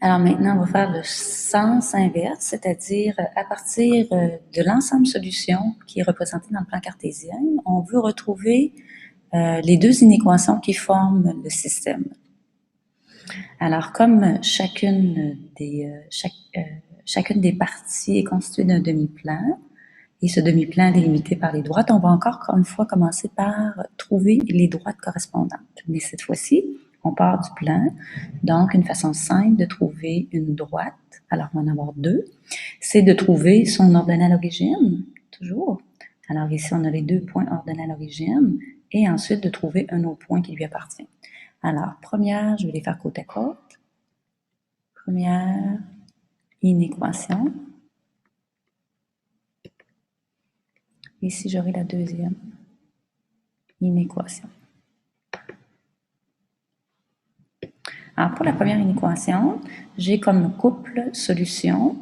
Alors maintenant, on va faire le sens inverse, c'est-à-dire à partir de l'ensemble solution qui est représenté dans le plan cartésien, on veut retrouver les deux inéquations qui forment le système. Alors, comme chacune des parties est constituée d'un demi-plan, et ce demi-plan est délimité par les droites, on va encore une fois commencer par trouver les droites correspondantes. Mais cette fois-ci, on part du plan. Donc, une façon simple de trouver une droite, alors on va en avoir deux, c'est de trouver son ordonnée à l'origine, toujours. Alors ici, on a les deux points ordonnés à l'origine, et ensuite de trouver un autre point qui lui appartient. Alors, première, je vais les faire côte à côte. Première inéquation. Ici, j'aurai la deuxième inéquation. Alors, pour la première inéquation, j'ai comme couple solution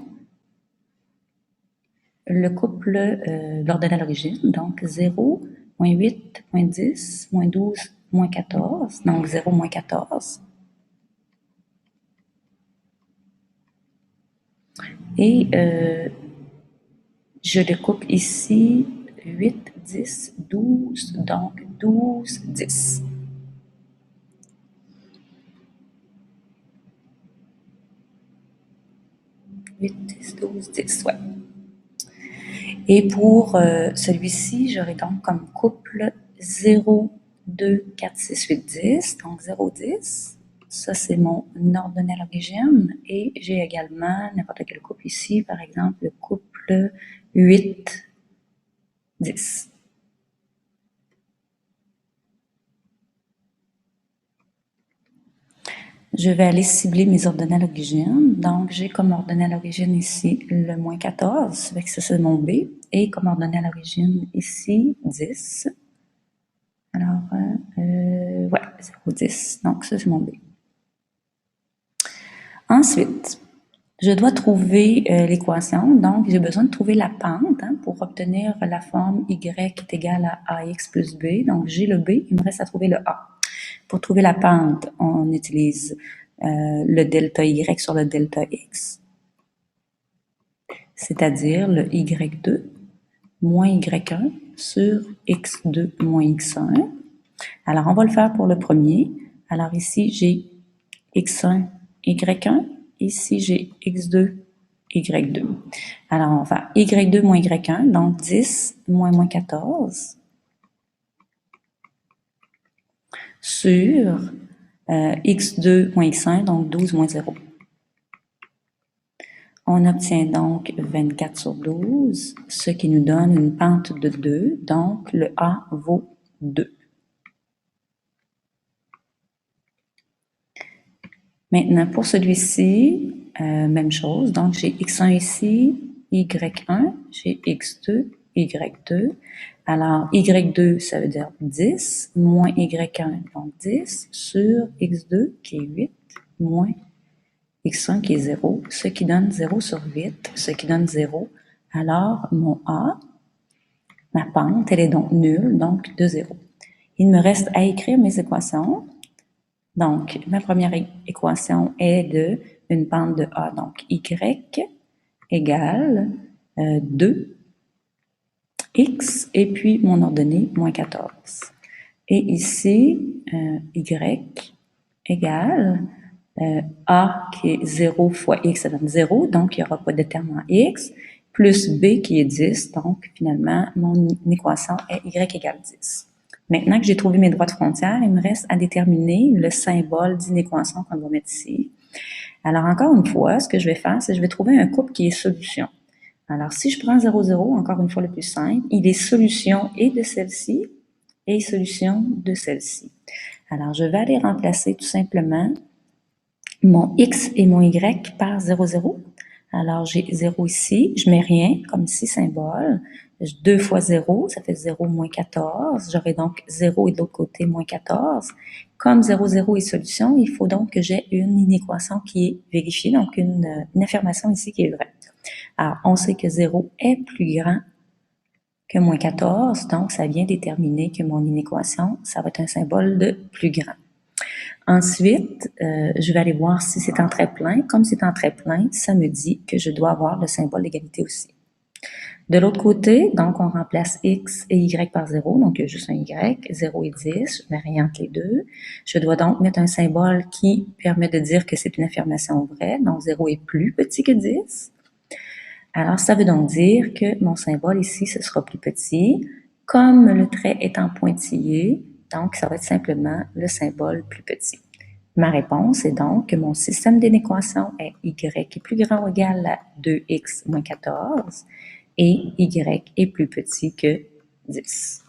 le couple l'ordonnée à l'origine, donc 0, moins 8, moins 10, moins 12, moins 14, donc 0, moins 14. Et je le coupe ici, 8, 10, 12, donc 12, 10. « 8, 10, 12, 10, ouais. Et pour celui-ci, j'aurai donc comme couple 0, 2, 4, 6, 8, 10, donc 0, 10. Ça, c'est mon ordonnée à l'origine. Et j'ai également n'importe quel couple ici, par exemple, le couple 8, 10. Je vais aller cibler mes ordonnées à l'origine. Donc, j'ai comme ordonnée à l'origine ici le moins 14, avec ça c'est mon B. Et comme ordonnée à l'origine ici, 10. Alors, ouais, 0, 10. Donc, ça c'est mon B. Ensuite, je dois trouver l'équation. Donc, j'ai besoin de trouver la pente pour obtenir la forme y est égale à ax plus b. Donc, j'ai le b, il me reste à trouver le a. Pour trouver la pente, on utilise le delta y sur le delta x, c'est-à-dire le y2 moins y1 sur x2 moins x1. Alors, on va le faire pour le premier. Alors ici, j'ai x1, y1. Ici, j'ai x2, y2. Alors, on va faire y2 moins y1, donc 10 moins 14 sur x2 moins x1, donc 12 moins 0. On obtient donc 24 sur 12, ce qui nous donne une pente de 2, donc le A vaut 2. Maintenant, pour celui-ci, même chose, donc j'ai x1 ici, y1, j'ai x2, y2. Alors, y2, ça veut dire 10, moins y1, donc 10, sur x2, qui est 8, moins x1, qui est 0, ce qui donne 0 sur 8, ce qui donne 0. Alors, mon A, ma pente, elle est donc nulle, donc de 0. Il me reste à écrire mes équations. Donc, ma première équation est de une pente de A, donc y égale 2 x, et puis mon ordonnée, moins 14. Et ici, y égale A qui est 0 fois x, ça donne 0, donc il n'y aura pas de terme en x, plus b qui est 10, donc finalement, mon équation est y égale 10. Maintenant que j'ai trouvé mes droites frontières, il me reste à déterminer le symbole d'inéquation qu'on va mettre ici. Alors, encore une fois, ce que je vais faire, c'est que je vais trouver un couple qui est solution. Alors, si je prends 0, 0, encore une fois le plus simple, il est solution et de celle-ci et solution de celle-ci. Alors, je vais aller remplacer tout simplement mon x et mon y par 0, 0. Alors, j'ai 0 ici, je mets rien, comme ici, symbole. 2 fois 0, ça fait 0 moins 14. J'aurai donc 0 et de l'autre côté, moins 14. Comme 0, 0 est solution, il faut donc que j'ai une inéquation qui est vérifiée, donc une affirmation ici qui est vraie. Alors, on sait que 0 est plus grand que moins 14, donc ça vient déterminer que mon inéquation, ça va être un symbole de plus grand. Ensuite, je vais aller voir si c'est en trait plein. Comme c'est en trait plein, ça me dit que je dois avoir le symbole d'égalité aussi. De l'autre côté, donc, on remplace x et y par 0, donc il y a juste un y, 0 et 10, je mets rien entre les deux. Je dois donc mettre un symbole qui permet de dire que c'est une affirmation vraie, donc 0 est plus petit que 10. Alors, ça veut donc dire que mon symbole ici, ce sera plus petit. Comme le trait est en pointillé, donc ça va être simplement le symbole plus petit. Ma réponse est donc que mon système d'inéquation est y est plus grand ou égal à 2x moins 14 et y est plus petit que 10.